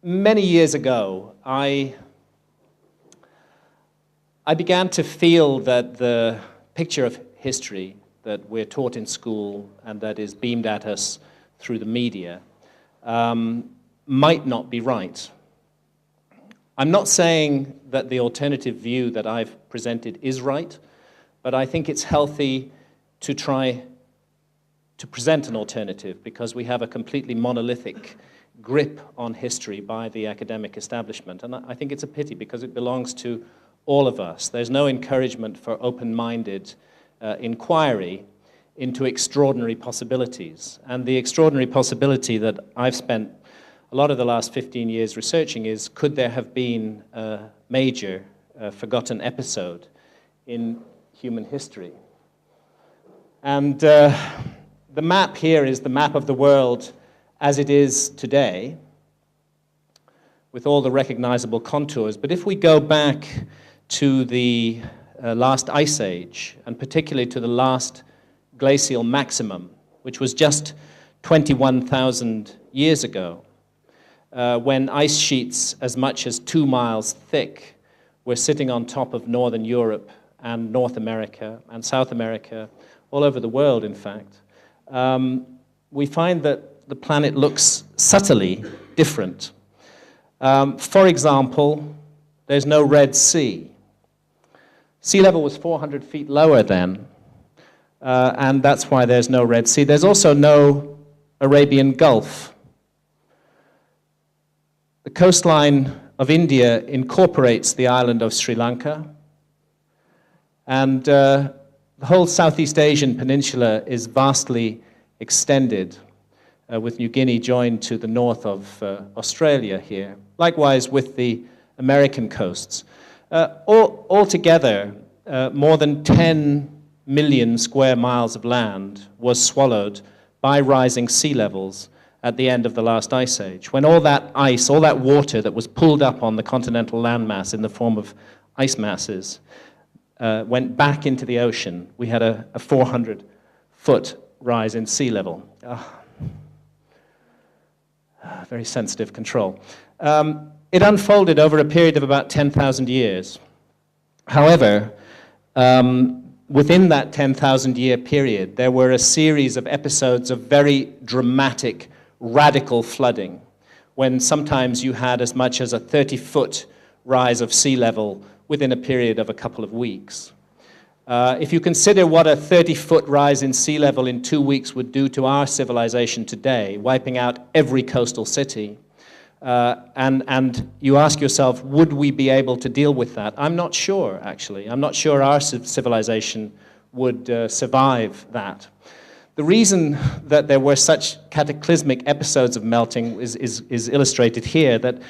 Many years ago, I began to feel that the picture of history that we're taught in school and that is beamed at us through the media might not be right. I'm not saying that the alternative view that I've presented is right, but I think it's healthy to try to present an alternative because we have a completely monolithic grip on history by the academic establishment. And I think it's a pity because it belongs to all of us. There's no encouragement for open-minded inquiry into extraordinary possibilities. And the extraordinary possibility that I've spent a lot of the last 15 years researching is, could there have been a major forgotten episode in human history? And the map here is the map of the world as it is today, with all the recognizable contours. But if we go back to the last ice age, and particularly to the last glacial maximum, which was just 21,000 years ago, when ice sheets as much as 2 miles thick were sitting on top of northern Europe and North America and South America, all over the world, in fact, we find that the planet looks subtly different. For example, there's no Red Sea. Sea level was 400 feet lower then, and that's why there's no Red Sea. There's also no Arabian Gulf. The coastline of India incorporates the island of Sri Lanka, and the whole Southeast Asian peninsula is vastly extended, with New Guinea joined to the north of Australia here. Likewise with the American coasts. Altogether, more than 10 million square miles of land was swallowed by rising sea levels at the end of the last ice age, when all that ice, all that water that was pulled up on the continental landmass in the form of ice masses went back into the ocean. We had a 400-foot rise in sea level. Very sensitive control. It unfolded over a period of about 10,000 years. However, within that 10,000-year period, there were a series of episodes of very dramatic, radical flooding, when sometimes you had as much as a 30-foot rise of sea level within a period of a couple of weeks. If you consider what a 30-foot rise in sea level in 2 weeks would do to our civilization today, wiping out every coastal city, and you ask yourself, would we be able to deal with that? I'm not sure, actually. I'm not sure our civilization would survive that. The reason that there were such cataclysmic episodes of melting is illustrated here, that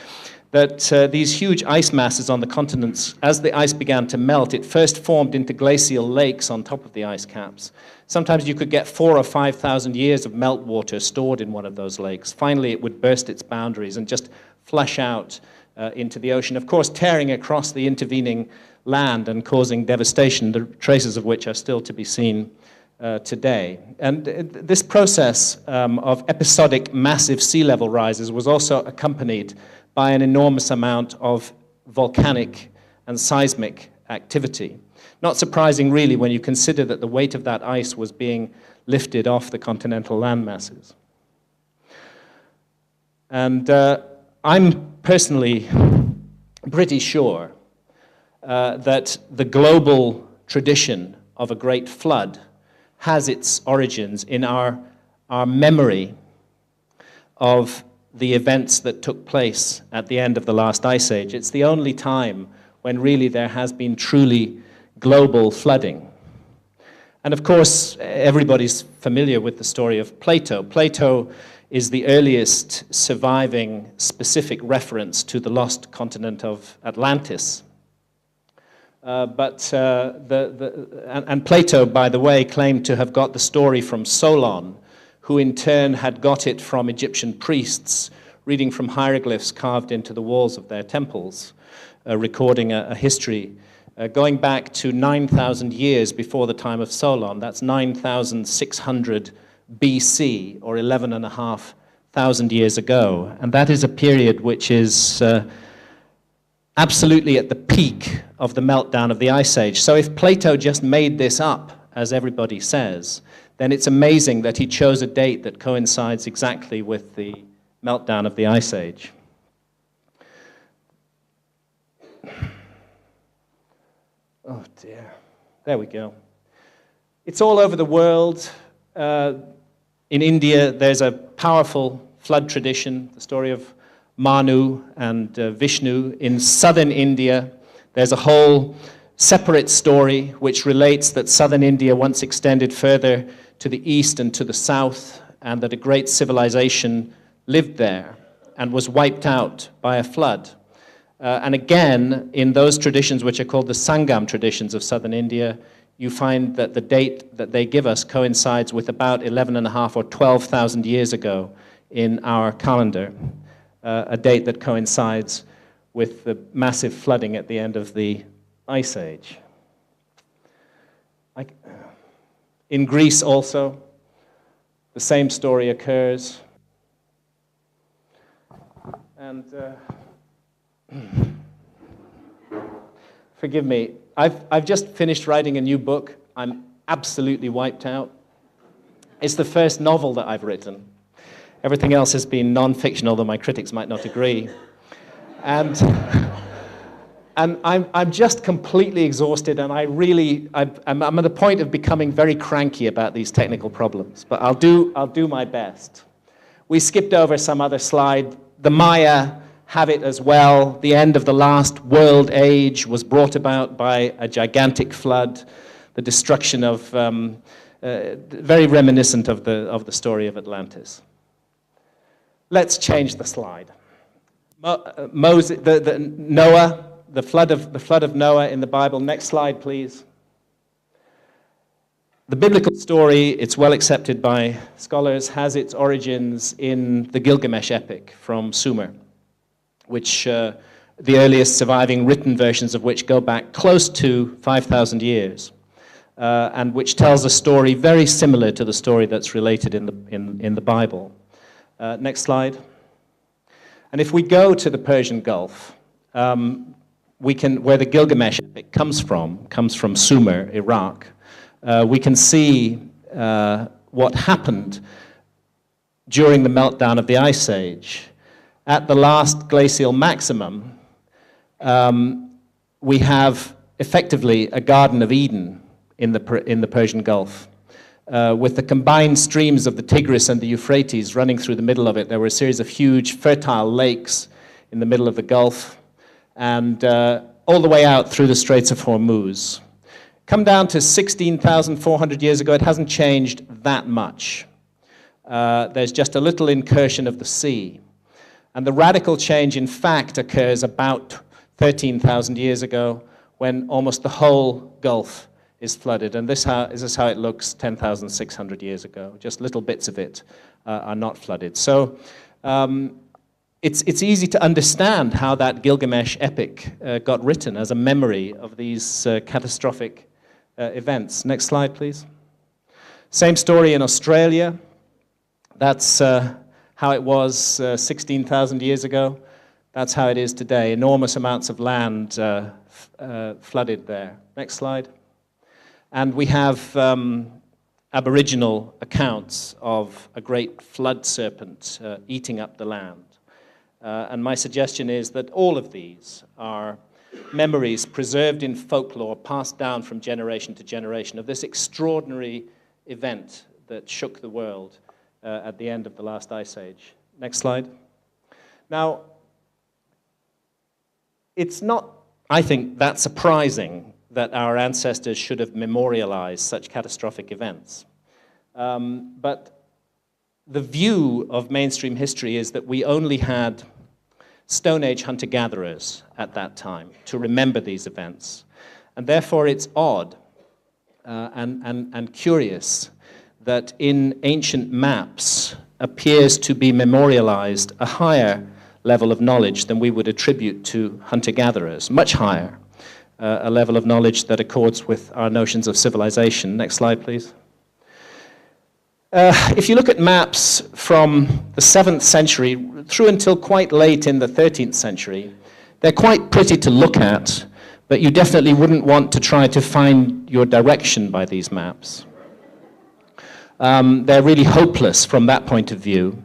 these huge ice masses on the continents, as the ice began to melt, it first formed into glacial lakes on top of the ice caps. Sometimes you could get 4,000 or 5,000 years of meltwater stored in one of those lakes. Finally, it would burst its boundaries and just flush out into the ocean, of course, tearing across the intervening land and causing devastation, the traces of which are still to be seen today. And this process of episodic massive sea level rises was also accompanied by an enormous amount of volcanic and seismic activity. Not surprising, really, when you consider that the weight of that ice was being lifted off the continental land masses. And I'm personally pretty sure that the global tradition of a great flood has its origins in our memory of the events that took place at the end of the last ice age. It's the only time when really there has been truly global flooding. And of course, everybody's familiar with the story of Plato. Plato is the earliest surviving specific reference to the lost continent of Atlantis. And Plato, by the way, claimed to have got the story from Solon, who in turn had got it from Egyptian priests, reading from hieroglyphs carved into the walls of their temples, recording a history going back to 9,000 years before the time of Solon. That's 9,600 BC, or 11.5 12,000 years ago. And that is a period which is absolutely at the peak of the meltdown of the Ice Age. So if Plato just made this up, as everybody says, then it's amazing that he chose a date that coincides exactly with the meltdown of the Ice Age. Oh dear. There we go. It's all over the world. In India, there's a powerful flood tradition, the story of Manu and Vishnu. In southern India, there's a whole separate story which relates that southern India once extended further to the east and to the south, and that a great civilization lived there and was wiped out by a flood. And again, in those traditions which are called the Sangam traditions of southern India, you find that the date that they give us coincides with about 11,500 or 12,000 years ago in our calendar, a date that coincides with the massive flooding at the end of the Ice Age. In Greece also, the same story occurs. And forgive me, I've just finished writing a new book. I'm absolutely wiped out. It's the first novel that I've written. Everything else has been non-fiction, although my critics might not agree. And I'm just completely exhausted, and I'm at the point of becoming very cranky about these technical problems, but I'll do my best. We skipped over some other slide. The Maya have it as well. The end of the last world age was brought about by a gigantic flood, the destruction of, very reminiscent of the story of Atlantis. Let's change the slide. Moses, Noah, the flood of Noah in the Bible. Next slide, please. The biblical story, it's well accepted by scholars, has its origins in the Gilgamesh epic from Sumer, which the earliest surviving written versions of which go back close to 5,000 years, and which tells a story very similar to the story that's related in the Bible. Next slide. And if we go to the Persian Gulf, where the Gilgamesh epic comes from Sumer, Iraq, we can see what happened during the meltdown of the Ice Age. At the last glacial maximum, we have effectively a Garden of Eden in the Persian Gulf. With the combined streams of the Tigris and the Euphrates running through the middle of it, there were a series of huge fertile lakes in the middle of the Gulf, and all the way out through the Straits of Hormuz. Come down to 16,400 years ago, it hasn't changed that much. There's just a little incursion of the sea. And the radical change, in fact, occurs about 13,000 years ago when almost the whole Gulf is flooded. And this is how it looks 10,600 years ago. Just little bits of it are not flooded. So it's easy to understand how that Gilgamesh epic got written as a memory of these catastrophic events. Next slide, please. Same story in Australia. That's how it was 16,000 years ago. That's how it is today. Enormous amounts of land flooded there. Next slide. And we have Aboriginal accounts of a great flood serpent eating up the land. And my suggestion is that all of these are memories preserved in folklore, passed down from generation to generation, of this extraordinary event that shook the world at the end of the last Ice Age. Next slide. Now, it's not, I think, that surprising that our ancestors should have memorialized such catastrophic events. But the view of mainstream history is that we only had Stone Age hunter-gatherers at that time to remember these events. And therefore it's odd and curious that in ancient maps appears to be memorialized a higher level of knowledge than we would attribute to hunter-gatherers, much higher, a level of knowledge that accords with our notions of civilization. Next slide, please. If you look at maps from the 7th century through until quite late in the 13th century, they're quite pretty to look at, but you definitely wouldn't want to try to find your direction by these maps. They're really hopeless from that point of view.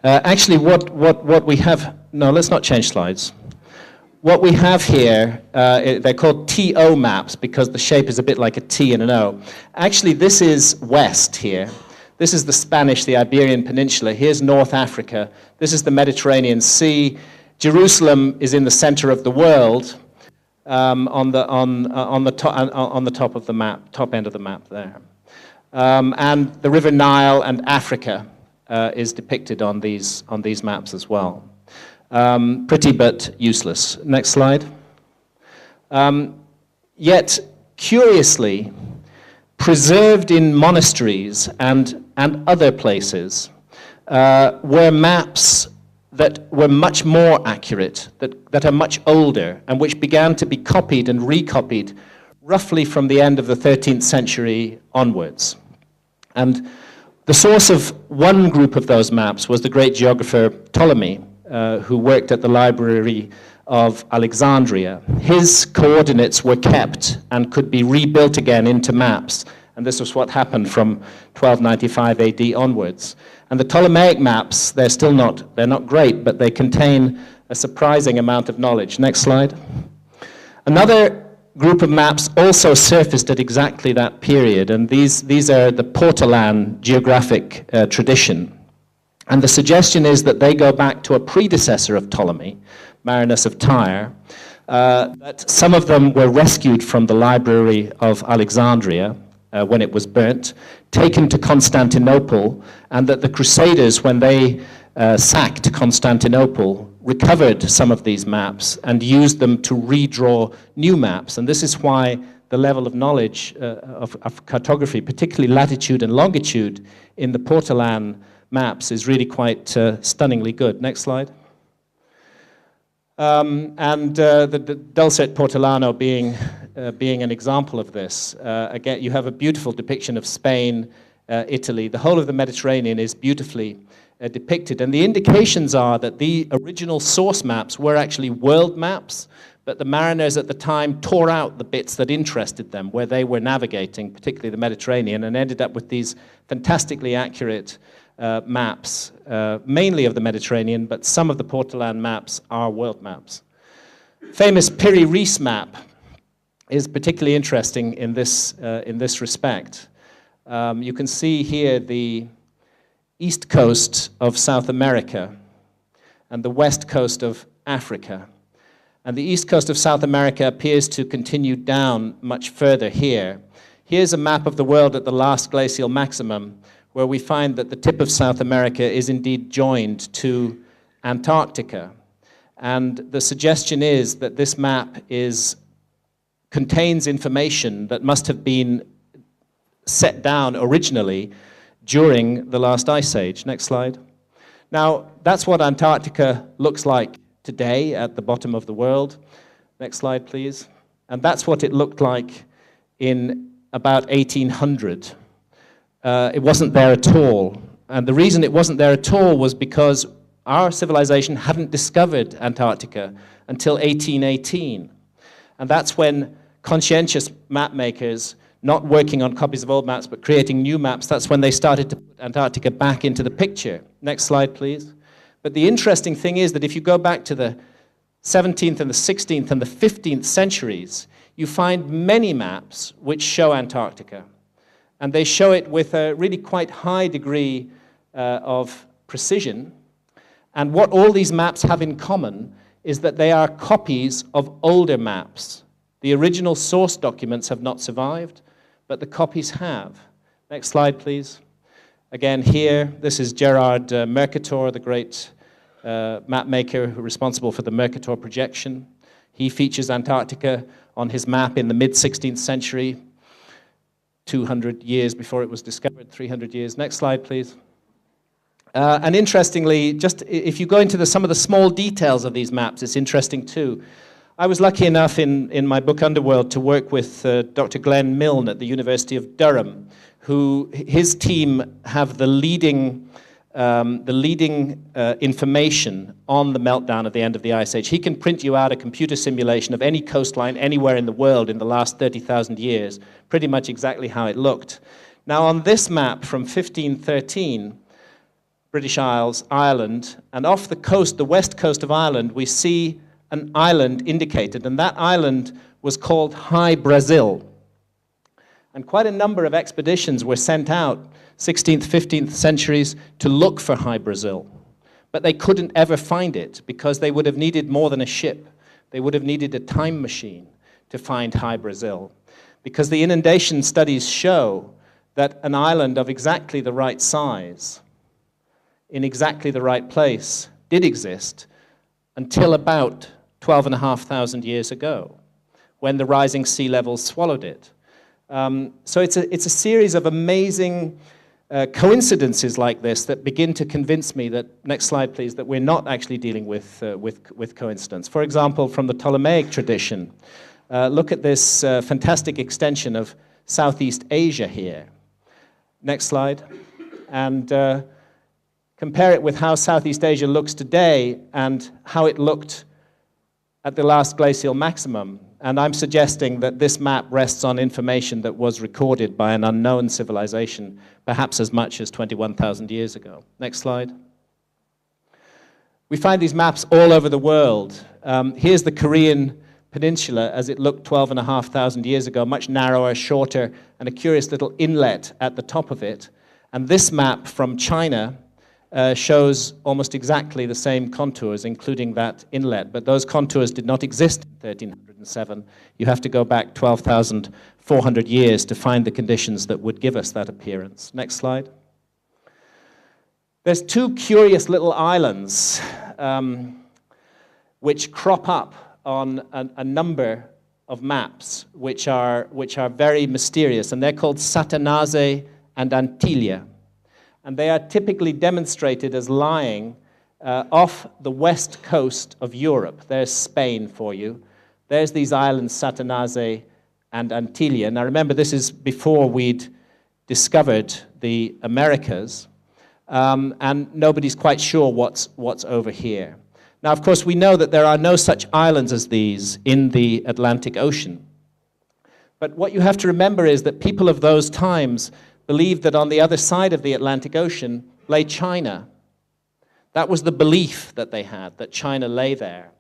Actually, what we have... No, let's not change slides. What we have here, they're called TO maps because the shape is a bit like a T and an O. Actually, this is west here. This is the Spanish, the Iberian Peninsula. Here's North Africa. This is the Mediterranean Sea. Jerusalem is in the center of the world on the top of the map, top end of the map there. And the River Nile and Africa is depicted on these maps as well. Pretty but useless. Next slide. Yet, curiously, preserved in monasteries and other places were maps that were much more accurate, that are much older, and which began to be copied and recopied roughly from the end of the 13th century onwards. And the source of one group of those maps was the great geographer Ptolemy, who worked at the Library of Alexandria. His coordinates were kept and could be rebuilt again into maps, and this was what happened from 1295 AD onwards. And the Ptolemaic maps, they're not great, but they contain a surprising amount of knowledge. Next slide. Another group of maps also surfaced at exactly that period, and these are the Portolan geographic tradition. And the suggestion is that they go back to a predecessor of Ptolemy, Marinus of Tyre, that some of them were rescued from the Library of Alexandria when it was burnt, taken to Constantinople, and that the Crusaders, when they sacked Constantinople, recovered some of these maps and used them to redraw new maps. And this is why the level of knowledge of cartography, particularly latitude and longitude, in the Portolan maps is really quite stunningly good. Next slide. The Dulcet Portolano being an example of this. Again, you have a beautiful depiction of Spain, Italy. The whole of the Mediterranean is beautifully depicted. And the indications are that the original source maps were actually world maps, but the mariners at the time tore out the bits that interested them, where they were navigating, particularly the Mediterranean, and ended up with these fantastically accurate maps, mainly of the Mediterranean, but some of the Portolan maps are world maps. Famous Piri Reis map is particularly interesting in this respect. You can see here the east coast of South America and the west coast of Africa. And the east coast of South America appears to continue down much further here. Here's a map of the world at the last glacial maximum, where we find that the tip of South America is indeed joined to Antarctica. And the suggestion is that this map contains information that must have been set down originally during the last ice age. Next slide. Now, that's what Antarctica looks like today at the bottom of the world. Next slide, please. And that's what it looked like in about 1800. It wasn't there at all. And the reason it wasn't there at all was because our civilization hadn't discovered Antarctica until 1818. And that's when conscientious map makers, not working on copies of old maps, but creating new maps, that's when they started to put Antarctica back into the picture. Next slide, please. But the interesting thing is that if you go back to the 17th and the 16th and the 15th centuries, you find many maps which show Antarctica. And they show it with a really quite high degree of precision. And what all these maps have in common is that they are copies of older maps. The original source documents have not survived, but the copies have. Next slide, please. Again, here, this is Gerard Mercator, the great map maker responsible for the Mercator projection. He features Antarctica on his map in the mid-16th century, 200 years before it was discovered, 300 years. Next slide, please. And interestingly, just if you go into some of the small details of these maps, it's interesting too. I was lucky enough in my book Underworld to work with Dr. Glenn Milne at the University of Durham, who his team have the leading information on the meltdown at the end of the Ice Age. He can print you out a computer simulation of any coastline anywhere in the world in the last 30,000 years, pretty much exactly how it looked. Now on this map from 1513, British Isles, Ireland, and off the coast, the west coast of Ireland, we see an island indicated, and that island was called High Brazil. And quite a number of expeditions were sent out, 16th, 15th centuries, to look for High Brazil. But they couldn't ever find it because they would have needed more than a ship. They would have needed a time machine to find High Brazil. Because the inundation studies show that an island of exactly the right size, in exactly the right place, did exist until about 12,500 years ago, when the rising sea levels swallowed it. So it's a series of amazing coincidences like this that begin to convince me that, next slide please, that we're not actually dealing with coincidence. For example, from the Ptolemaic tradition, look at this fantastic extension of Southeast Asia here. Next slide. And compare it with how Southeast Asia looks today and how it looked at the last glacial maximum. And I'm suggesting that this map rests on information that was recorded by an unknown civilization, perhaps as much as 21,000 years ago. Next slide. We find these maps all over the world. Here's the Korean peninsula as it looked 12,500 years ago, much narrower, shorter, and a curious little inlet at the top of it. And this map from China shows almost exactly the same contours, including that inlet. But those contours did not exist in 1307. You have to go back 12,400 years to find the conditions that would give us that appearance. Next slide. There's two curious little islands which crop up on a number of maps, which are very mysterious, and they're called Satanaze and Antillia. And they are typically demonstrated as lying off the west coast of Europe. There's Spain for you. There's these islands, Satanaze and Antillia. Now remember, this is before we'd discovered the Americas, and nobody's quite sure what's over here. Now, of course, we know that there are no such islands as these in the Atlantic Ocean. But what you have to remember is that people of those times believed that on the other side of the Atlantic Ocean lay China. That was the belief that they had, that China lay there.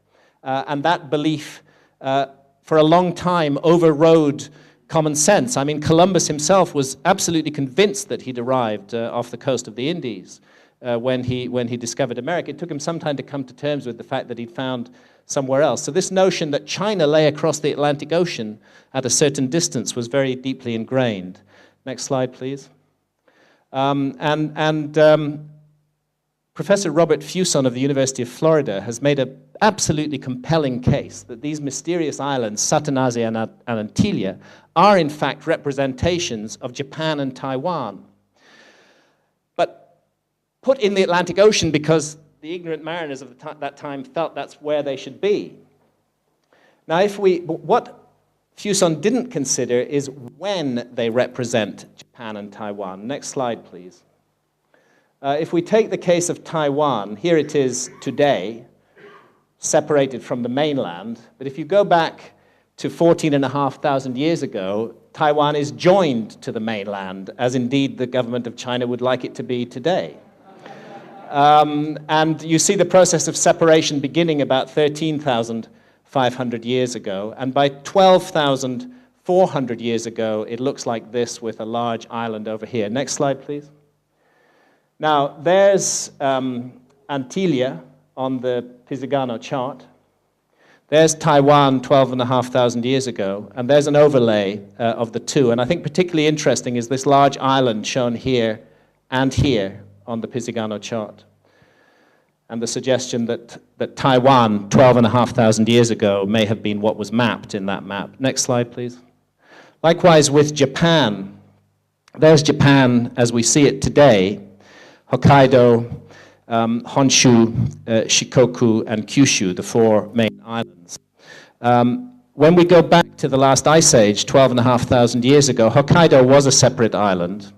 And that belief, for a long time, overrode common sense. I mean, Columbus himself was absolutely convinced that he'd arrived off the coast of the Indies when he discovered America. It took him some time to come to terms with the fact that he'd found somewhere else. So this notion that China lay across the Atlantic Ocean at a certain distance was very deeply ingrained. Next slide, please. Professor Robert Fuson of the University of Florida has made an absolutely compelling case that these mysterious islands, Satanaze and Antillia, are in fact representations of Japan and Taiwan. But put in the Atlantic Ocean because the ignorant mariners of that time felt that's where they should be. Now, what Fuson didn't consider is when they represent Japan and Taiwan. Next slide, please. If we take the case of Taiwan, here it is today, separated from the mainland. But if you go back to 14,500 years ago, Taiwan is joined to the mainland, as indeed the government of China would like it to be today. And you see the process of separation beginning about 13,500 years ago. And by 12,400 years ago, it looks like this with a large island over here. Next slide, please. Now, there's Antillia on the Pisagano chart. There's Taiwan 12,500 years ago, and there's an overlay of the two. And I think particularly interesting is this large island shown here and here on the Pisagano chart. And the suggestion that Taiwan 12,500 years ago may have been what was mapped in that map. Next slide, please. Likewise with Japan. There's Japan as we see it today. Hokkaido, Honshu, Shikoku, and Kyushu, the four main islands. When we go back to the last ice age, 12,500 years ago, Hokkaido was a separate island,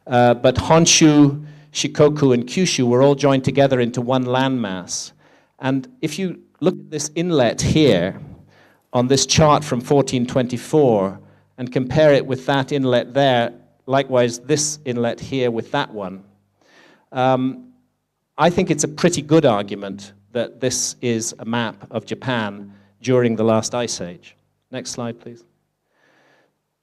but Honshu, Shikoku, and Kyushu were all joined together into one landmass. And if you look at this inlet here on this chart from 1424 and compare it with that inlet there, likewise this inlet here with that one, I think it's a pretty good argument that this is a map of Japan during the last ice age. Next slide, please.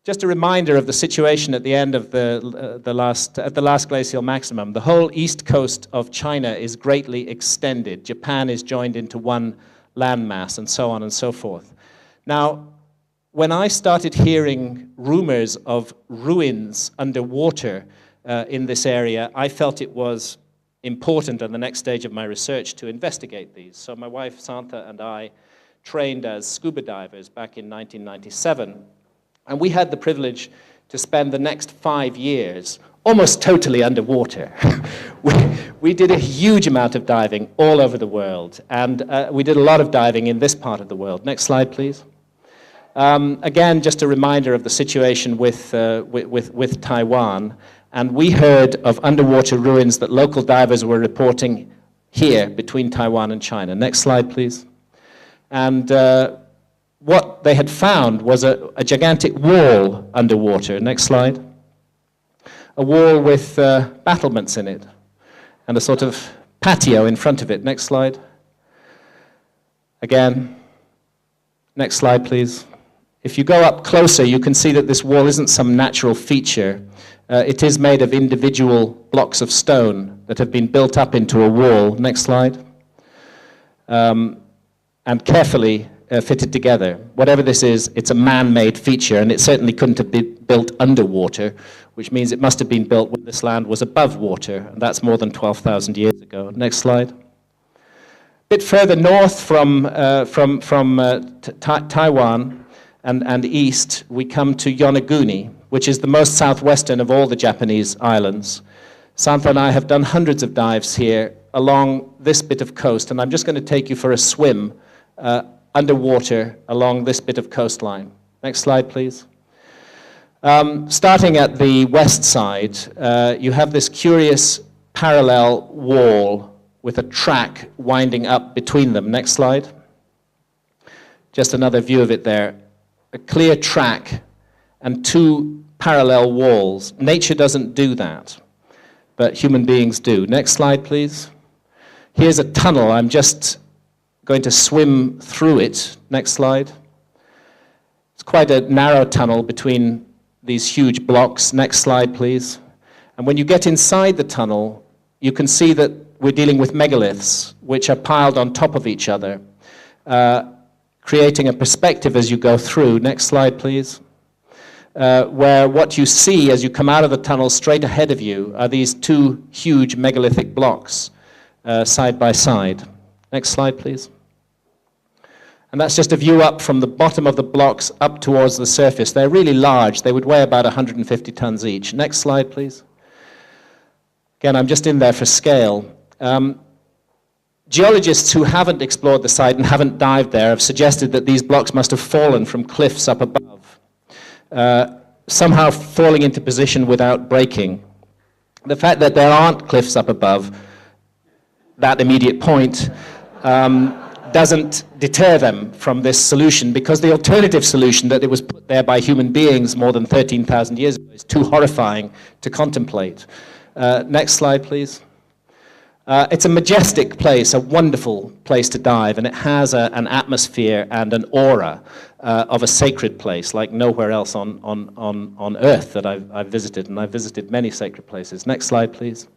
Just a reminder of the situation at the end of the last glacial maximum. The whole east coast of China is greatly extended. Japan is joined into one landmass, and so on and so forth. Now, when I started hearing rumors of ruins underwater in this area, I felt it was important on the next stage of my research to investigate these. So my wife, Santha, and I trained as scuba divers back in 1997. And we had the privilege to spend the next 5 years almost totally underwater. we did a huge amount of diving all over the world. And we did a lot of diving in this part of the world. Next slide, please. Again, just a reminder of the situation with Taiwan. And we heard of underwater ruins that local divers were reporting here between Taiwan and China. Next slide, please. And what they had found was a gigantic wall underwater. Next slide. A wall with battlements in it and a sort of patio in front of it. Next slide. Again. Next slide, please. If you go up closer, you can see that this wall isn't some natural feature. It is made of individual blocks of stone that have been built up into a wall. Next slide. And carefully fitted together. Whatever this is, it's a man-made feature, and it certainly couldn't have been built underwater, which means it must have been built when this land was above water, and that's more than 12,000 years ago. Next slide. A bit further north from Taiwan and east, we come to Yonaguni, which is the most southwestern of all the Japanese islands. Santha and I have done hundreds of dives here along this bit of coast, and I'm just going to take you for a swim underwater along this bit of coastline. Next slide, please. Starting at the west side, you have this curious parallel wall with a track winding up between them. Next slide. Just another view of it there. A clear track and two parallel walls. Nature doesn't do that, but human beings do. Next slide, please. Here's a tunnel. I'm just going to swim through it. Next slide. It's quite a narrow tunnel between these huge blocks. Next slide, please. And when you get inside the tunnel, you can see that we're dealing with megaliths, which are piled on top of each other, creating a perspective as you go through. Next slide, please. Where what you see as you come out of the tunnel straight ahead of you are these two huge megalithic blocks side by side. Next slide, please. And that's just a view up from the bottom of the blocks up towards the surface. They're really large. They would weigh about 150 tons each. Next slide, please. Again, I'm just in there for scale. Geologists who haven't explored the site and haven't dived there have suggested that these blocks must have fallen from cliffs up above, somehow falling into position without breaking. The fact that there aren't cliffs up above that immediate point doesn't deter them from this solution, because the alternative solution that it was put there by human beings more than 13,000 years ago is too horrifying to contemplate. Next slide, please. It's a majestic place, a wonderful place to dive, and it has an atmosphere and an aura of a sacred place like nowhere else on Earth that I've visited, and I've visited many sacred places. Next slide, please.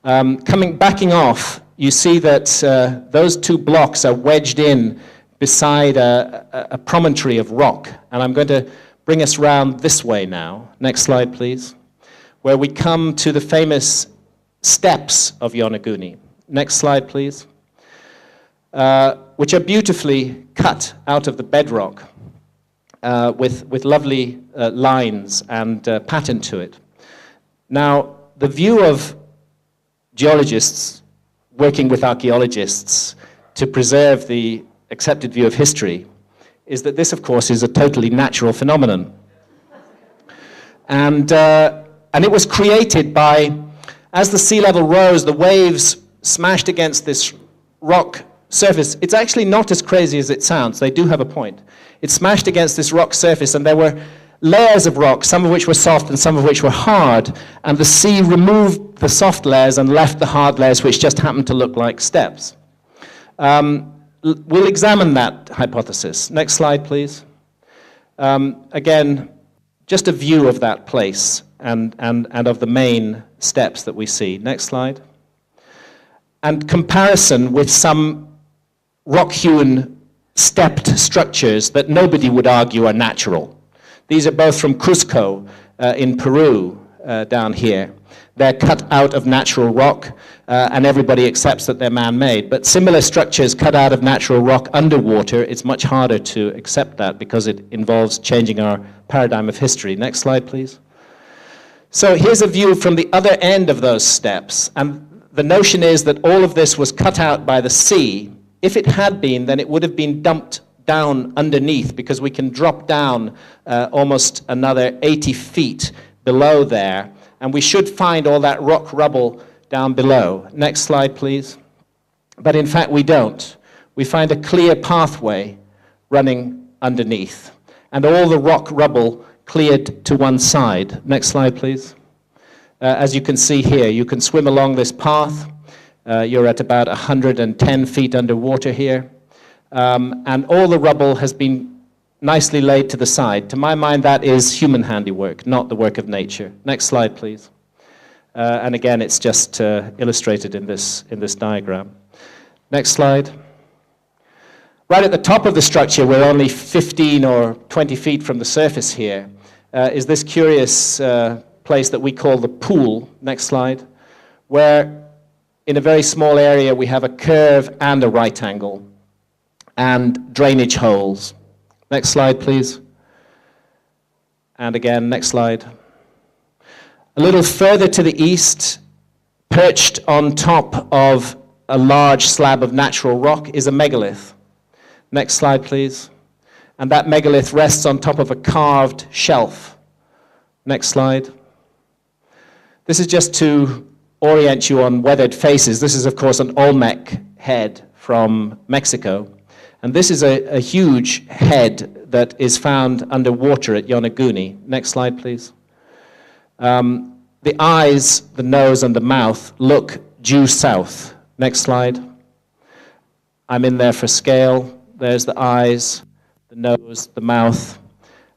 Backing off, you see that those two blocks are wedged in beside a promontory of rock, and I'm going to bring us round this way now. Next slide, please, where we come to the famous steps of Yonaguni. Next slide, please, which are beautifully cut out of the bedrock with lovely lines and pattern to it. Now, the view of geologists working with archaeologists to preserve the accepted view of history is that this, of course, is a totally natural phenomenon. And it was created by, as the sea level rose, the waves smashed against this rock surface. It's actually not as crazy as it sounds. They do have a point. It smashed against this rock surface, and there were layers of rock, some of which were soft and some of which were hard, and the sea removed the soft layers and left the hard layers, which just happened to look like steps. We'll examine that hypothesis. Next slide, please. Again, just a view of that place and of the main steps that we see. Next slide. And comparison with some rock-hewn stepped structures that nobody would argue are natural. These are both from Cusco in Peru, down here. They're cut out of natural rock, and everybody accepts that they're man-made. But similar structures cut out of natural rock underwater, it's much harder to accept that because it involves changing our paradigm of history. Next slide, please. So here's a view from the other end of those steps. And the notion is that all of this was cut out by the sea. If it had been, then it would have been dumped down underneath, because we can drop down almost another 80 feet below there, and we should find all that rock rubble down below. Next slide, please. But in fact, we don't. We find a clear pathway running underneath, and all the rock rubble cleared to one side. Next slide, please. As you can see here, you can swim along this path. You're at about 110 feet underwater here. And all the rubble has been nicely laid to the side. To my mind, that is human handiwork, not the work of nature. Next slide, please. And again, it's just illustrated in this diagram. Next slide. Right at the top of the structure, we're only 15 or 20 feet from the surface here, is this curious place that we call the pool. Next slide. Where in a very small area, we have a curve and a right angle, and drainage holes. Next slide, please. And again, next slide. A little further to the east, perched on top of a large slab of natural rock, is a megalith. Next slide, please. And that megalith rests on top of a carved shelf. Next slide. This is just to orient you on weathered faces. This is, of course, an Olmec head from Mexico. And this is a huge head that is found underwater at Yonaguni. Next slide, please. The eyes, the nose, and the mouth look due south. Next slide. I'm in there for scale. There's the eyes, the nose, the mouth,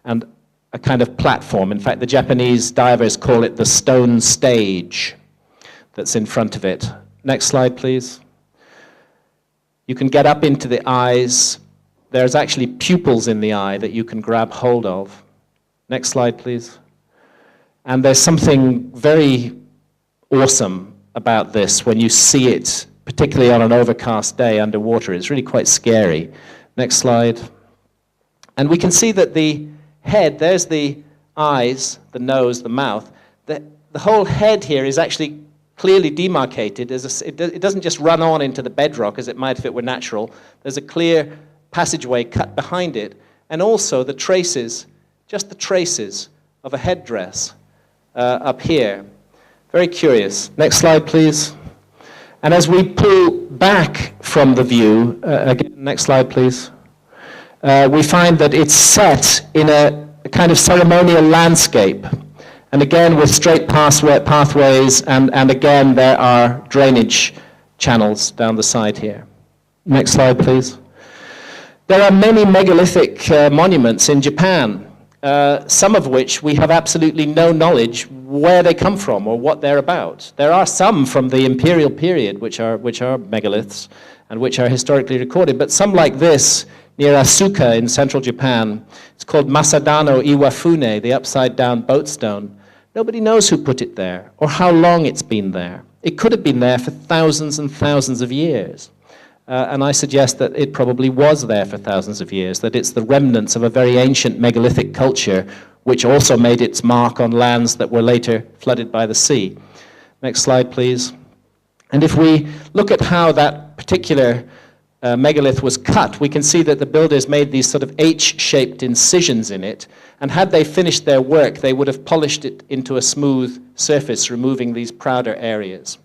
and a kind of platform. In fact, the Japanese divers call it the stone stage that's in front of it. Next slide, please. You can get up into the eyes. There's actually pupils in the eye that you can grab hold of. Next slide, please. And there's something very awesome about this when you see it, particularly on an overcast day underwater. It's really quite scary. Next slide. And we can see that the head, there's the eyes, the nose, the mouth. The whole head here is actually clearly demarcated. It doesn't just run on into the bedrock as it might if it were natural. There's a clear passageway cut behind it, and also the traces, just the traces of a headdress up here. Very curious. Next slide, please. And as we pull back from the view, again, next slide, please, we find that it's set in a kind of ceremonial landscape. And again, with straight pathways, and again, there are drainage channels down the side here. Next slide, please. There are many megalithic monuments in Japan, some of which we have absolutely no knowledge where they come from or what they're about. There are some from the imperial period, which are megaliths, and which are historically recorded, but some like this, near Asuka in central Japan, it's called Masadano Iwafune, the upside-down boat stone. Nobody knows who put it there or how long it's been there. It could have been there for thousands and thousands of years. And I suggest that it probably was there for thousands of years, that it's the remnants of a very ancient megalithic culture which also made its mark on lands that were later flooded by the sea. Next slide, please. And if we look at how that particular megalith was cut, we can see that the builders made these sort of H-shaped incisions in it, and had they finished their work, they would have polished it into a smooth surface, removing these prouder areas.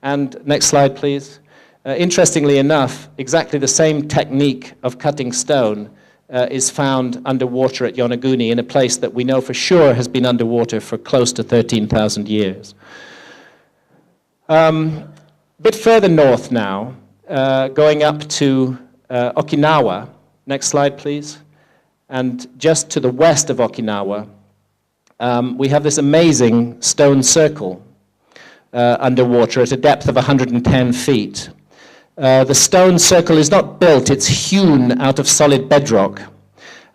And next slide, please. Interestingly enough, exactly the same technique of cutting stone is found underwater at Yonaguni, in a place that we know for sure has been underwater for close to 13,000 years. A bit further north now, going up to Okinawa. Next slide, please. And just to the west of Okinawa, we have this amazing stone circle underwater at a depth of 110 feet. The stone circle is not built, it's hewn out of solid bedrock.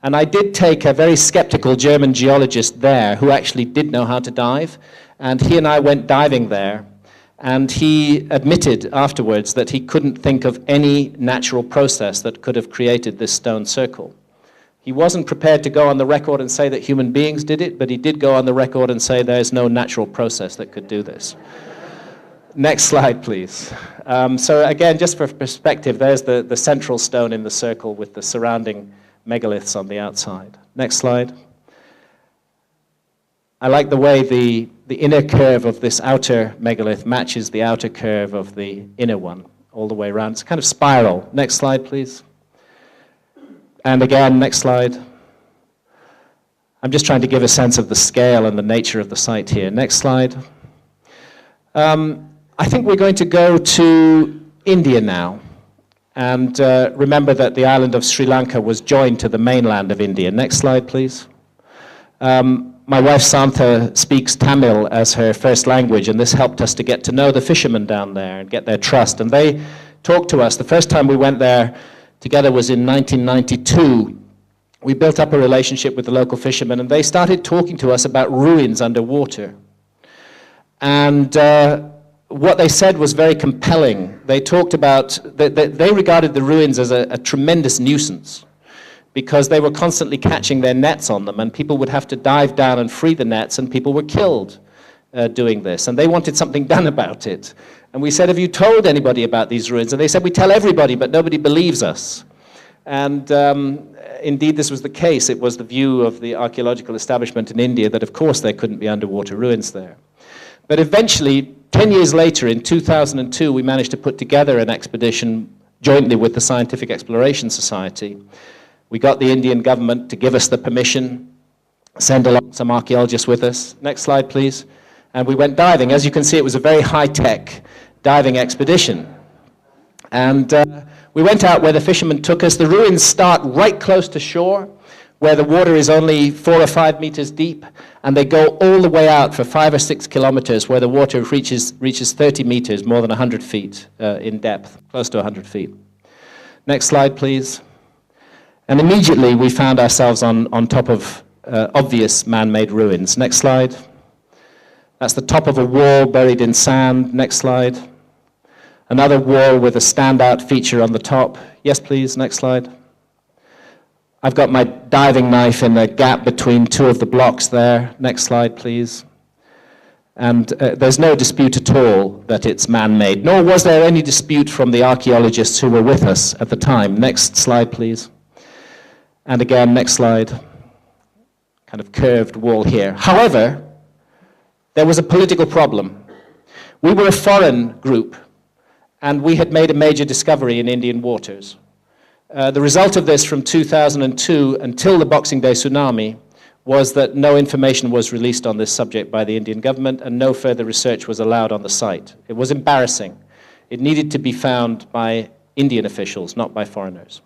And I did take a very skeptical German geologist there who actually did know how to dive, and he and I went diving there. And he admitted afterwards that he couldn't think of any natural process that could have created this stone circle. He wasn't prepared to go on the record and say that human beings did it, but he did go on the record and say there's no natural process that could do this. Next slide, please. So again, just for perspective, there's the central stone in the circle with the surrounding megaliths on the outside. Next slide. I like the way the inner curve of this outer megalith matches the outer curve of the inner one all the way around. It's a kind of spiral. Next slide, please. And again, next slide. I'm just trying to give a sense of the scale and the nature of the site here. Next slide. I think we're going to go to India now. And remember that the island of Sri Lanka was joined to the mainland of India. Next slide, please. My wife Santha speaks Tamil as her first language, and this helped us to get to know the fishermen down there and get their trust. And they talked to us. The first time we went there together was in 1992. We built up a relationship with the local fishermen, and they started talking to us about ruins underwater. And what they said was very compelling. They talked about, they regarded the ruins as a tremendous nuisance, because they were constantly catching their nets on them, and people would have to dive down and free the nets, and people were killed doing this, and they wanted something done about it. And we said, have you told anybody about these ruins? And they said, we tell everybody, but nobody believes us. And indeed, this was the case. It was the view of the archaeological establishment in India that, of course, there couldn't be underwater ruins there. But eventually, 10 years later, in 2002, we managed to put together an expedition jointly with the Scientific Exploration Society. We got the Indian government to give us the permission, send along some archaeologists with us. Next slide, please. And we went diving. As you can see, it was a very high-tech diving expedition. And we went out where the fishermen took us. The ruins start right close to shore, where the water is only 4 or 5 meters deep, and they go all the way out for 5 or 6 kilometers, where the water reaches 30 meters, more than 100 feet in depth, close to 100 feet. Next slide, please. And immediately we found ourselves on top of obvious man-made ruins. Next slide. That's the top of a wall buried in sand. Next slide. Another wall with a standout feature on the top. Yes, please. Next slide. I've got my diving knife in the gap between 2 of the blocks there. Next slide, please. And there's no dispute at all that it's man-made, nor was there any dispute from the archaeologists who were with us at the time. Next slide, please. And again, next slide. Kind of curved wall here. However, there was a political problem. We were a foreign group, and we had made a major discovery in Indian waters. The result of this from 2002 until the Boxing Day tsunami was that no information was released on this subject by the Indian government, and no further research was allowed on the site. It was embarrassing. It needed to be found by Indian officials, not by foreigners.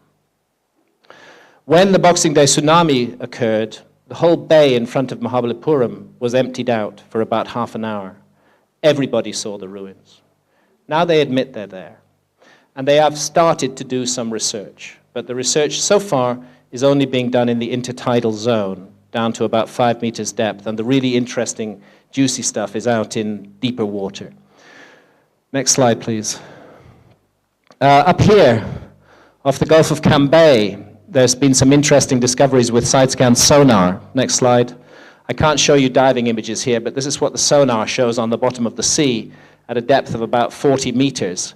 When the Boxing Day tsunami occurred, the whole bay in front of Mahabalipuram was emptied out for about half an hour. Everybody saw the ruins. Now they admit they're there. And they have started to do some research. But the research so far is only being done in the intertidal zone, down to about 5 meters depth. And the really interesting, juicy stuff is out in deeper water. Next slide, please. Up here, off the Gulf of Cambay, there's been some interesting discoveries with side-scan sonar. Next slide. I can't show you diving images here, but this is what the sonar shows on the bottom of the sea at a depth of about 40 meters.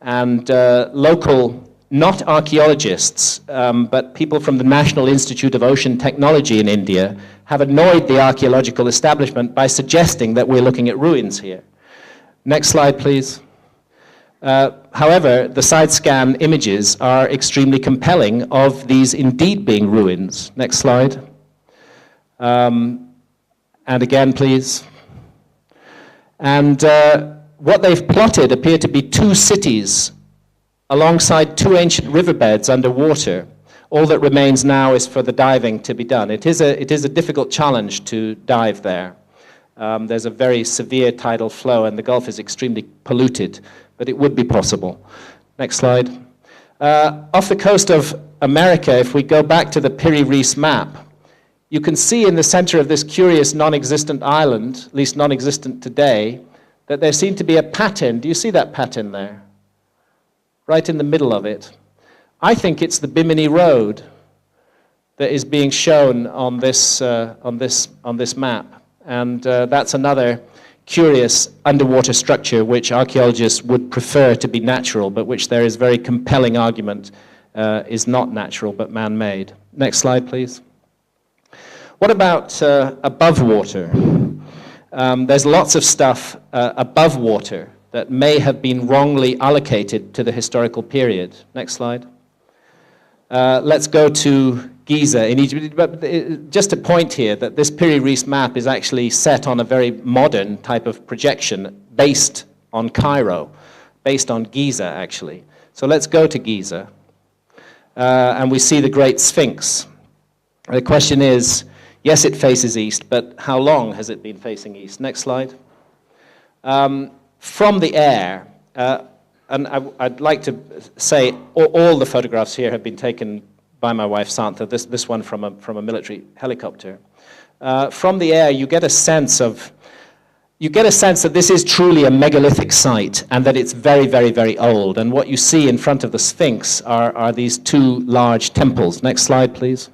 And local not archaeologists, but people from the National Institute of Ocean Technology in India have annoyed the archaeological establishment by suggesting that we're looking at ruins here. Next slide, please. However, the side scan images are extremely compelling of these indeed being ruins. Next slide. And again, please. And what they've plotted appear to be two cities alongside two ancient riverbeds underwater. All that remains now is for the diving to be done. It is a difficult challenge to dive there. There's a very severe tidal flow and the Gulf is extremely polluted, but it would be possible. Next slide. Off the coast of America, if we go back to the Piri-Reis map, you can see in the center of this curious non-existent island, at least non-existent today, that there seemed to be a pattern. Do you see that pattern there? Right in the middle of it. I think it's the Bimini Road that is being shown on this map. And that's another curious underwater structure which archaeologists would prefer to be natural, but which there is very compelling argument is not natural but man-made. Next slide, please. What about above water? There's lots of stuff above water that may have been wrongly allocated to the historical period. Next slide. Let's go to Giza in Egypt. But just a point here that this Piri-Reis map is actually set on a very modern type of projection based on Cairo, based on Giza, actually. So let's go to Giza. And we see the Great Sphinx. The question is, yes, it faces east, but how long has it been facing east? Next slide. From the air, and I'd like to say all the photographs here have been taken by my wife Santha, this one from a military helicopter. From the air, you get a sense that this is truly a megalithic site and that it's very, very, very old. And what you see in front of the Sphinx are these two large temples. Next slide, please.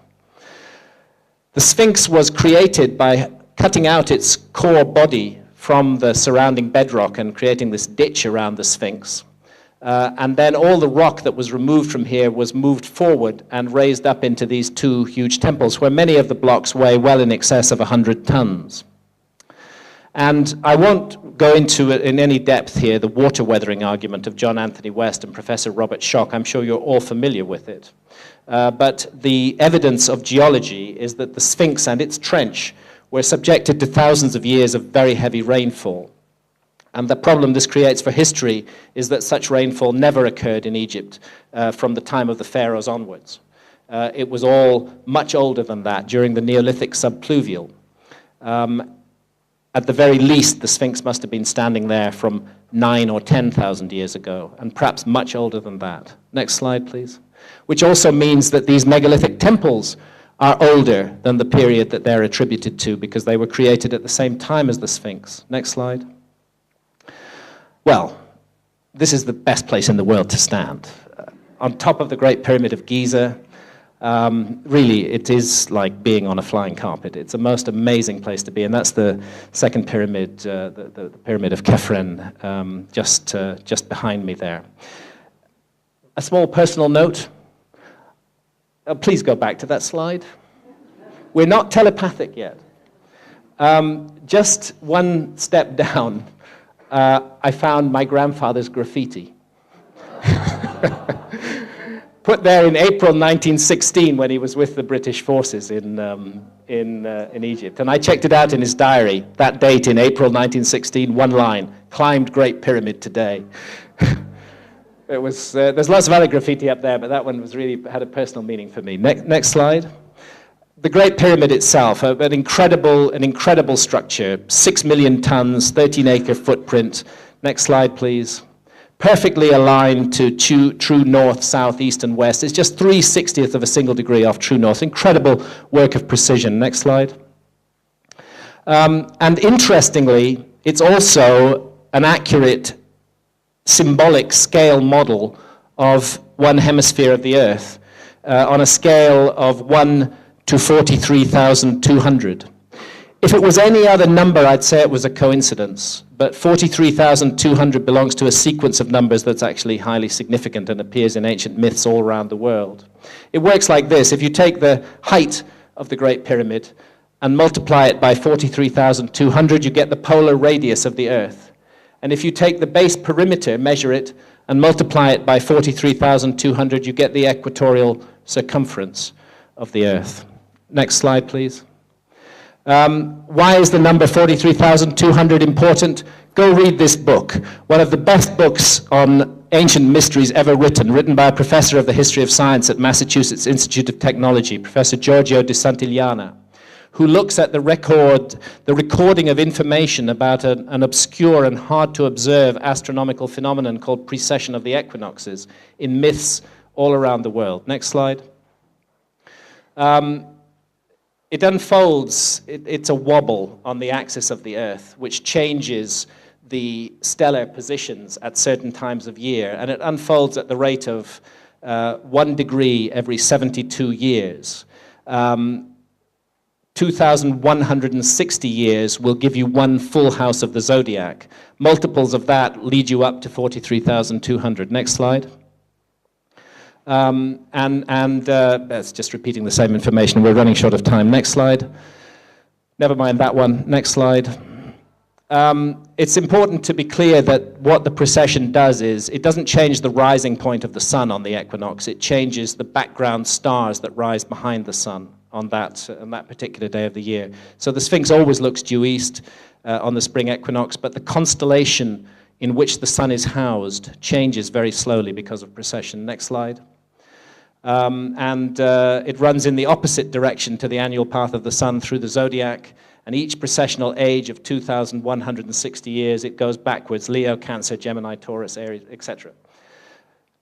The Sphinx was created by cutting out its core body from the surrounding bedrock and creating this ditch around the Sphinx. And then all the rock that was removed from here was moved forward and raised up into these two huge temples, where many of the blocks weigh well in excess of 100 tons. And I won't go into it in any depth here, the water weathering argument of John Anthony West and Professor Robert Schoch. I'm sure you're all familiar with it. But the evidence of geology is that the Sphinx and its trench were subjected to thousands of years of very heavy rainfall. And the problem this creates for history is that such rainfall never occurred in Egypt from the time of the pharaohs onwards. It was all much older than that, during the Neolithic subpluvial. At the very least, the Sphinx must have been standing there from 9,000 or 10,000 years ago, and perhaps much older than that. Next slide, please. Which also means that these megalithic temples are older than the period that they're attributed to, because they were created at the same time as the Sphinx. Next slide. Well, this is the best place in the world to stand. On top of the Great Pyramid of Giza, really, it is like being on a flying carpet. It's a most amazing place to be, and that's the second pyramid, the Pyramid of Khafren, just behind me there. A small personal note. Please go back to that slide. We're not telepathic yet. Just one step down, I found my grandfather's graffiti. Put there in April 1916 when he was with the British forces in Egypt. And I checked it out in his diary, that date in April 1916, one line, climbed Great Pyramid today. It was, there's lots of other graffiti up there, but that one was really had a personal meaning for me. Next slide. The Great Pyramid itself, an incredible structure, 6 million tons, 13-acre footprint. Next slide, please. Perfectly aligned to true north, south, east, and west. It's just 3/60th of a single degree off true north. Incredible work of precision. Next slide. And interestingly, it's also an accurate symbolic scale model of one hemisphere of the Earth on a scale of 1 to 43,200. If it was any other number, I'd say it was a coincidence. but 43,200 belongs to a sequence of numbers that's actually highly significant and appears in ancient myths all around the world. It works like this. If you take the height of the Great Pyramid and multiply it by 43,200, you get the polar radius of the Earth. And if you take the base perimeter, measure it, and multiply it by 43,200, you get the equatorial circumference of the Earth. Next slide, please. Why is the number 43,200 important? Go read this book, one of the best books on ancient mysteries ever written by a professor of the history of science at Massachusetts Institute of Technology, Professor Giorgio de Santillana, who looks at the recording of information about an obscure and hard-to-observe astronomical phenomenon called precession of the equinoxes in myths all around the world. Next slide. It unfolds, it's a wobble on the axis of the Earth, which changes the stellar positions at certain times of year, and it unfolds at the rate of 1 degree every 72 years. 2,160 years will give you one full house of the zodiac. Multiples of that lead you up to 43,200. Next slide. That's just repeating the same information. We're running short of time. Next slide. Never mind that one. Next slide. It's important to be clear that what the precession does is it doesn't change the rising point of the sun on the equinox. It changes the background stars that rise behind the sun on that particular day of the year. So the Sphinx always looks due east on the spring equinox, but the constellation in which the sun is housed changes very slowly because of precession. Next slide. It runs in the opposite direction to the annual path of the sun through the zodiac, and each precessional age of 2,160 years, it goes backwards: Leo, Cancer, Gemini, Taurus, Aries, etc.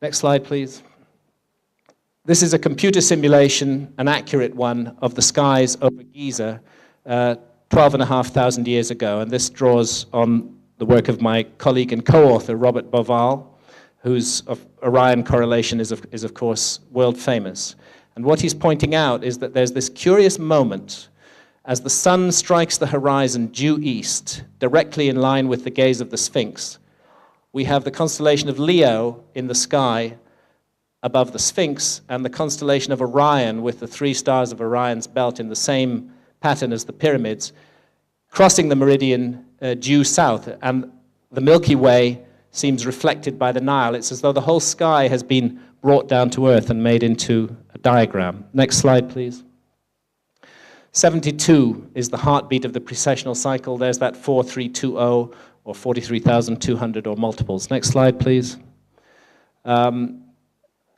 Next slide, please. This is a computer simulation, an accurate one, of the skies over Giza 12,500 years ago, and this draws on the work of my colleague and co-author, Robert Bauval, whose Orion correlation is of course world famous. And what he's pointing out is that there's this curious moment as the sun strikes the horizon due east, directly in line with the gaze of the Sphinx. We have the constellation of Leo in the sky above the Sphinx, and the constellation of Orion with the 3 stars of Orion's belt in the same pattern as the pyramids, crossing the meridian due south, and the Milky Way seems reflected by the Nile. It's as though the whole sky has been brought down to earth and made into a diagram. Next slide, please. 72 is the heartbeat of the precessional cycle. There's that 4320 or 43,200 or multiples. Next slide, please.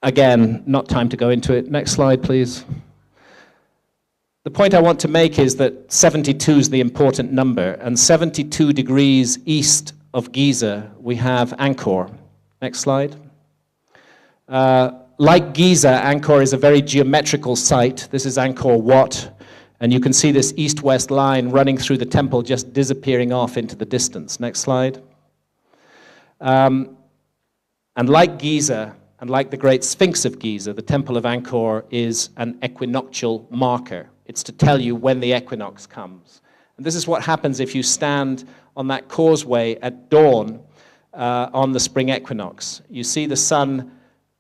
Again, not time to go into it. Next slide, please. The point I want to make is that 72 is the important number, and 72 degrees east of Giza, we have Angkor. Next slide. Like Giza, Angkor is a very geometrical site. This is Angkor Wat, and you can see this east-west line running through the temple, just disappearing off into the distance. Next slide. And like Giza, and like the great Sphinx of Giza, the Temple of Angkor is an equinoctial marker. It's to tell you when the equinox comes. And this is what happens if you stand on that causeway at dawn on the spring equinox. You see the sun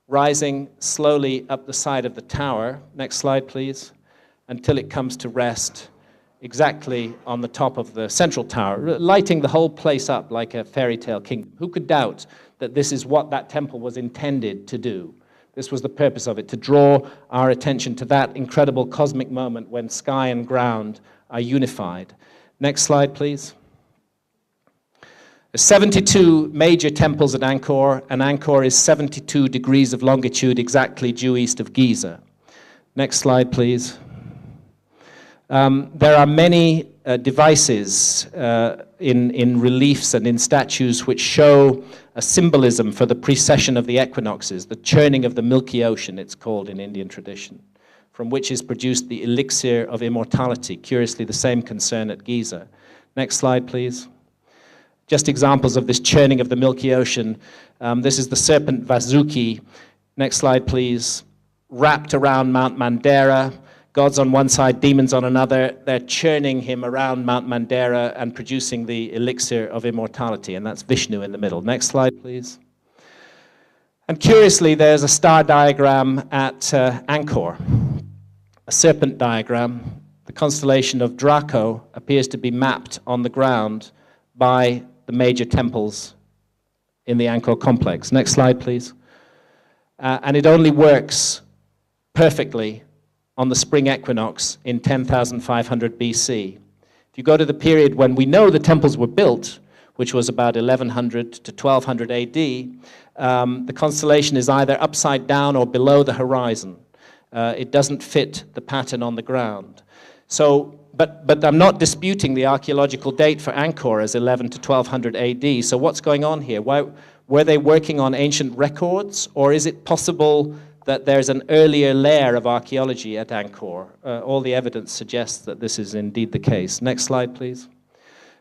rising slowly up the side of the tower. Next slide, please. Until it comes to rest exactly on the top of the central tower, lighting the whole place up like a fairy tale kingdom. Who could doubt that this is what that temple was intended to do? This was the purpose of it, to draw our attention to that incredible cosmic moment when sky and ground are unified. Next slide, please. There's 72 major temples at Angkor, and Angkor is 72 degrees of longitude exactly due east of Giza. Next slide, please. There are many devices in reliefs and in statues which show a symbolism for the precession of the equinoxes, the churning of the Milky Ocean, it's called in Indian tradition, from which is produced the elixir of immortality, curiously the same concern at Giza. Next slide, please. Just examples of this churning of the Milky Ocean. This is the serpent Vasuki. Next slide, please. Wrapped around Mount Mandara, gods on one side, demons on another. They're churning him around Mount Mandara and producing the elixir of immortality, and that's Vishnu in the middle. Next slide, please. And curiously, there's a star diagram at Angkor, a serpent diagram. The constellation of Draco appears to be mapped on the ground by the major temples in the Angkor complex. Next slide, please. And it only works perfectly on the spring equinox in 10,500 BC. If you go to the period when we know the temples were built, which was about 1100 to 1200 AD, the constellation is either upside down or below the horizon. It doesn't fit the pattern on the ground. So, but I'm not disputing the archaeological date for Angkor as 11 to 1200 AD. So what's going on here? Were they working on ancient records, or is it possible that there's an earlier layer of archaeology at Angkor? All the evidence suggests that this is indeed the case. Next slide, please.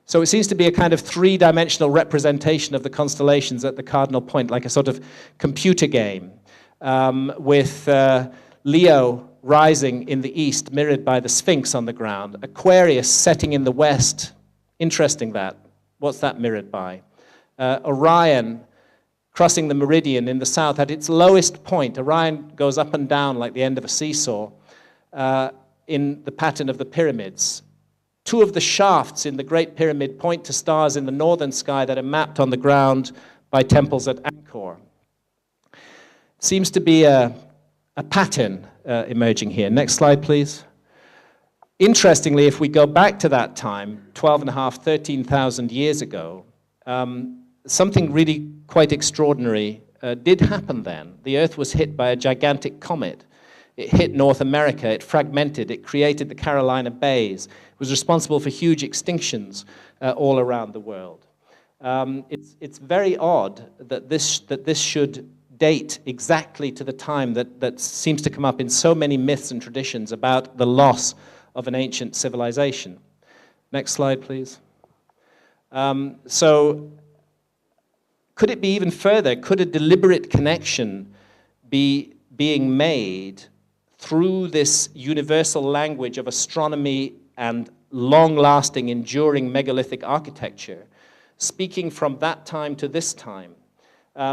So it seems to be a kind of three-dimensional representation of the constellations at the cardinal point, like a sort of computer game, with Leo rising in the east, mirrored by the Sphinx on the ground. Aquarius setting in the west. Interesting that. What's that mirrored by? Orion crossing the meridian in the south at its lowest point. Orion goes up and down like the end of a seesaw in the pattern of the pyramids. Two of the shafts in the Great Pyramid point to stars in the northern sky that are mapped on the ground by temples at Angkor. Seems to be a pattern emerging here. Next slide, please. Interestingly, if we go back to that time, 12,500, 13,000 years ago, something really quite extraordinary did happen then. The Earth was hit by a gigantic comet. It hit North America, it fragmented, it created the Carolina Bays. It was responsible for huge extinctions all around the world. It's very odd that this should date exactly to the time that seems to come up in so many myths and traditions about the loss of an ancient civilization. Next slide, please. So could it be even further? Could a deliberate connection be being made through this universal language of astronomy and long-lasting, enduring megalithic architecture, speaking from that time to this time?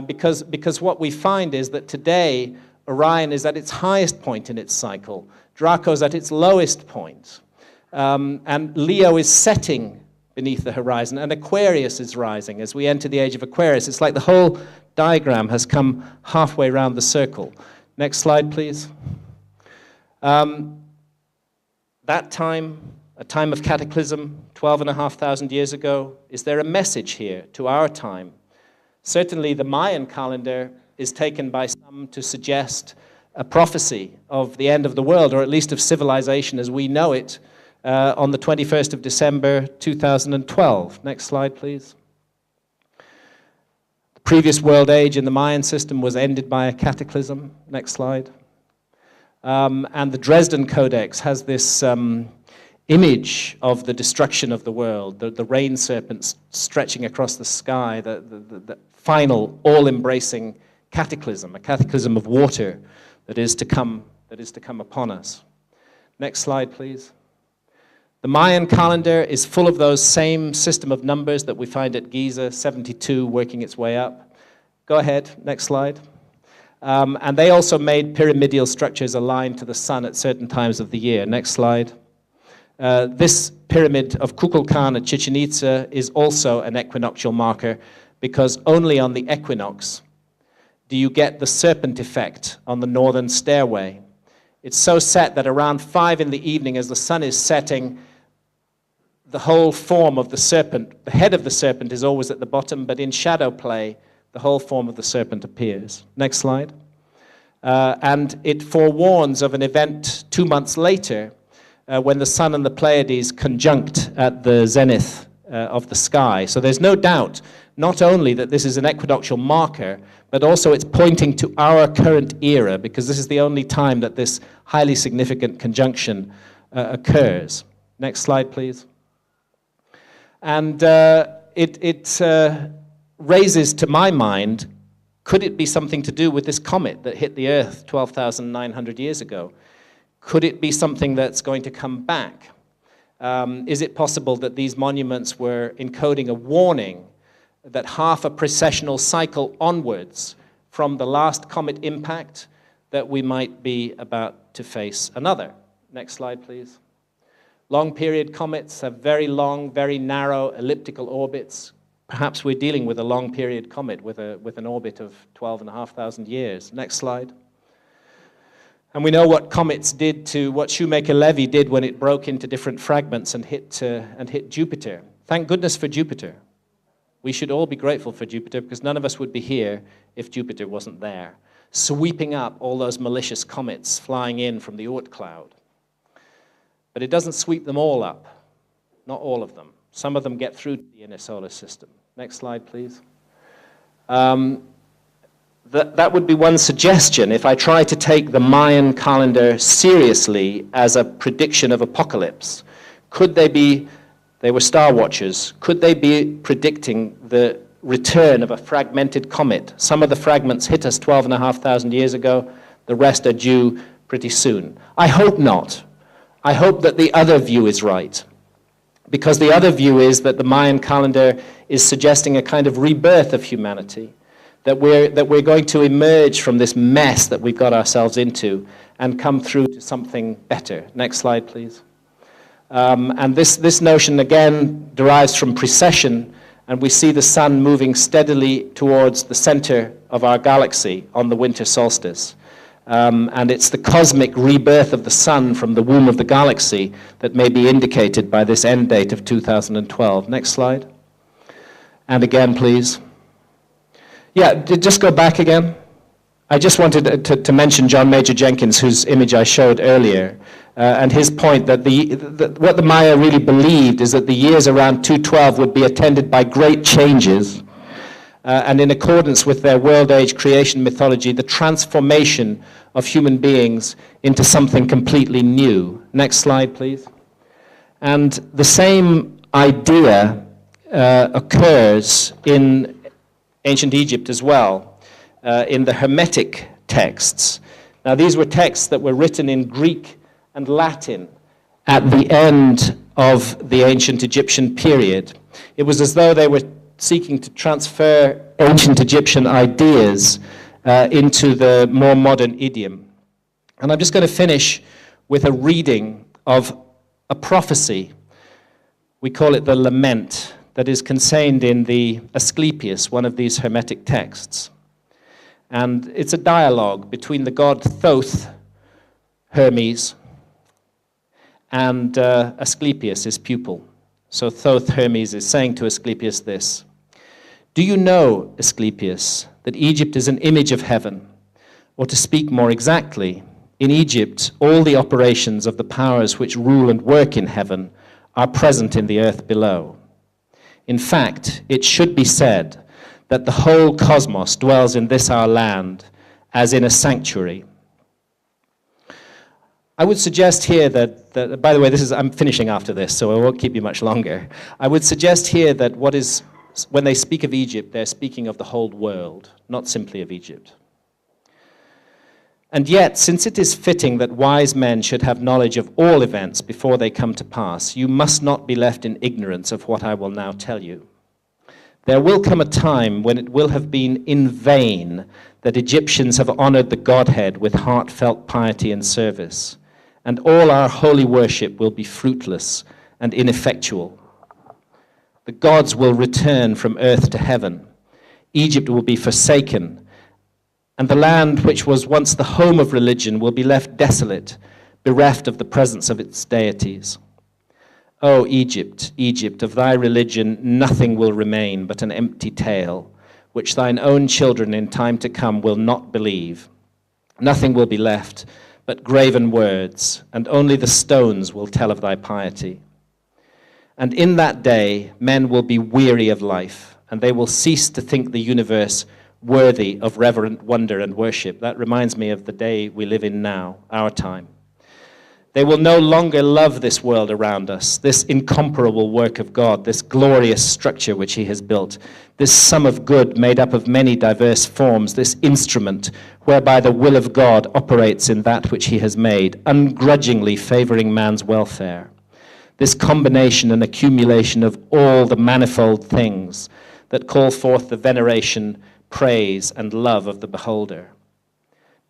Because what we find is that today, Orion is at its highest point in its cycle, Draco's at its lowest point, and Leo is setting beneath the horizon, and Aquarius is rising as we enter the age of Aquarius. It's like the whole diagram has come halfway around the circle. Next slide, please. That time, a time of cataclysm, 12,500 years ago, is there a message here to our time? Certainly the Mayan calendar is taken by some to suggest a prophecy of the end of the world, or at least of civilization as we know it, on the 21st of December, 2012. Next slide, please. The previous world age in the Mayan system was ended by a cataclysm. Next slide. And the Dresden Codex has this image of the destruction of the world, the rain serpents stretching across the sky, the final, all-embracing cataclysm, a cataclysm of water that is to come upon us. Next slide, please. The Mayan calendar is full of those same system of numbers that we find at Giza, 72 working its way up. Go ahead, next slide. And they also made pyramidal structures aligned to the sun at certain times of the year. Next slide. This pyramid of Kukulkan at Chichen Itza is also an equinoctial marker, because only on the equinox do you get the serpent effect on the northern stairway. It's so set that around 5 in the evening, as the sun is setting, the whole form of the serpent, the head of the serpent is always at the bottom, but in shadow play, the whole form of the serpent appears. Next slide. And it forewarns of an event 2 months later, when the sun and the Pleiades conjunct at the zenith of the sky. So there's no doubt, not only that this is an equinoctial marker, but also it's pointing to our current era, because this is the only time that this highly significant conjunction occurs. Next slide, please. And it raises to my mind, could it be something to do with this comet that hit the Earth 12,900 years ago? Could it be something that's going to come back? Is it possible that these monuments were encoding a warning that half a precessional cycle onwards from the last comet impact that we might be about to face another? Next slide, please. Long period comets have very long, very narrow elliptical orbits. Perhaps we're dealing with a long period comet with an orbit of 12,500 years. Next slide. And we know what comets did to, what Shoemaker-Levy did when it broke into different fragments and hit Jupiter. Thank goodness for Jupiter. We should all be grateful for Jupiter, because none of us would be here if Jupiter wasn't there, sweeping up all those malicious comets flying in from the Oort cloud. But it doesn't sweep them all up, not all of them. Some of them get through to the inner solar system. Next slide, please. That would be one suggestion. If I try to take the Mayan calendar seriously as a prediction of apocalypse, could they were star watchers, could they be predicting the return of a fragmented comet? Some of the fragments hit us 12,500 years ago, the rest are due pretty soon. I hope not. I hope that the other view is right, because the other view is that the Mayan calendar is suggesting a kind of rebirth of humanity, that we're going to emerge from this mess that we've got ourselves into and come through to something better. Next slide, please. And this notion, again, derives from precession, and we see the sun moving steadily towards the center of our galaxy on the winter solstice. And it's the cosmic rebirth of the sun from the womb of the galaxy that may be indicated by this end date of 2012. Next slide. And again, please. Yeah, just go back again. I just wanted to mention John Major Jenkins, whose image I showed earlier, and his point that what the Maya really believed is that the years around 212 would be attended by great changes, and in accordance with their world age creation mythology, the transformation of human beings into something completely new. Next slide, please. And the same idea occurs in ancient Egypt as well, in the Hermetic texts. Now, these were texts that were written in Greek and Latin at the end of the ancient Egyptian period. It was as though they were seeking to transfer ancient Egyptian ideas into the more modern idiom. And I'm just going to finish with a reading of a prophecy. We call it the Lament, that is contained in the Asclepius, one of these Hermetic texts. And it's a dialogue between the god Thoth, Hermes, and Asclepius, his pupil. So Thoth, Hermes, is saying to Asclepius this: "Do you know, Asclepius, that Egypt is an image of heaven? Or to speak more exactly, in Egypt all the operations of the powers which rule and work in heaven are present in the earth below. In fact, it should be said that the whole cosmos dwells in this our land as in a sanctuary." I would suggest here that by the way, I'm finishing after this, so I won't keep you much longer. I would suggest here that when they speak of Egypt, they're speaking of the whole world, not simply of Egypt. And yet, since it is fitting that wise men should have knowledge of all events before they come to pass, you must not be left in ignorance of what I will now tell you. There will come a time when it will have been in vain that Egyptians have honored the Godhead with heartfelt piety and service, and all our holy worship will be fruitless and ineffectual. The gods will return from earth to heaven. Egypt will be forsaken, and the land which was once the home of religion will be left desolate, bereft of the presence of its deities. O Egypt, Egypt, of thy religion nothing will remain but an empty tale, which thine own children in time to come will not believe. Nothing will be left but graven words, and only the stones will tell of thy piety. And in that day men will be weary of life, and they will cease to think the universe worthy of reverent wonder and worship. That reminds me of the day we live in now, our time. They will no longer love this world around us, this incomparable work of God, this glorious structure which he has built, this sum of good made up of many diverse forms, this instrument whereby the will of God operates in that which he has made, ungrudgingly favoring man's welfare. This combination and accumulation of all the manifold things that call forth the veneration, praise, and love of the beholder.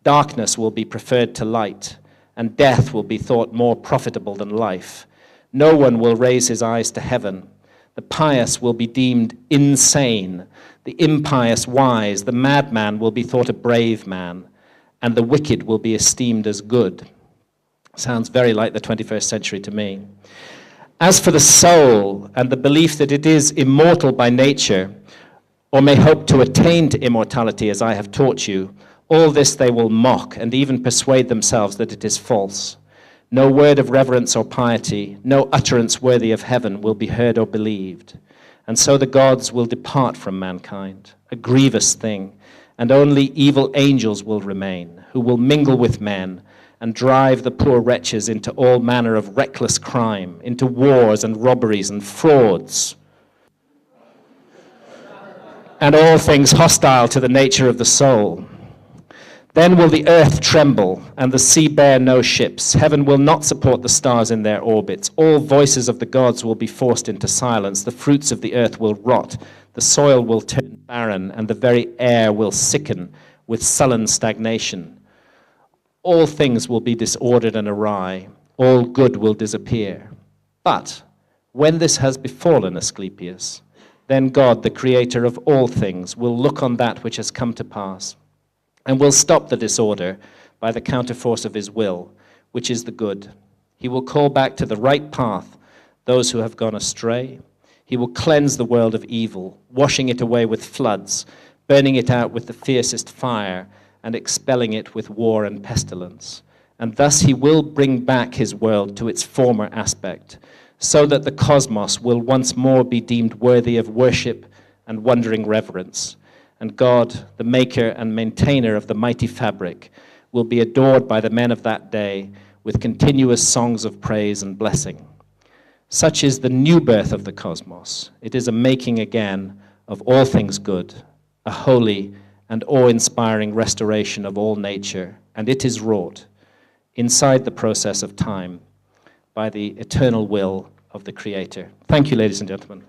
Darkness will be preferred to light, and death will be thought more profitable than life. No one will raise his eyes to heaven. The pious will be deemed insane, the impious wise, the madman will be thought a brave man, and the wicked will be esteemed as good. Sounds very like the 21st century to me. As for the soul and the belief that it is immortal by nature, or may hope to attain to immortality as I have taught you, all this they will mock and even persuade themselves that it is false. No word of reverence or piety, no utterance worthy of heaven will be heard or believed. And so the gods will depart from mankind, a grievous thing, and only evil angels will remain, who will mingle with men and drive the poor wretches into all manner of reckless crime, into wars and robberies and frauds, and all things hostile to the nature of the soul. Then will the earth tremble, and the sea bear no ships. Heaven will not support the stars in their orbits. All voices of the gods will be forced into silence. The fruits of the earth will rot. The soil will turn barren, and the very air will sicken with sullen stagnation. All things will be disordered and awry. All good will disappear. But when this has befallen, Asclepius, then God, the creator of all things, will look on that which has come to pass, and will stop the disorder by the counterforce of his will, which is the good. He will call back to the right path those who have gone astray. He will cleanse the world of evil, washing it away with floods, burning it out with the fiercest fire, and expelling it with war and pestilence. And thus he will bring back his world to its former aspect, so that the cosmos will once more be deemed worthy of worship and wondering reverence. And God, the maker and maintainer of the mighty fabric, will be adored by the men of that day with continuous songs of praise and blessing. Such is the new birth of the cosmos. It is a making again of all things good, a holy and awe-inspiring restoration of all nature, and it is wrought inside the process of time by the eternal will of the Creator. Thank you, ladies and gentlemen.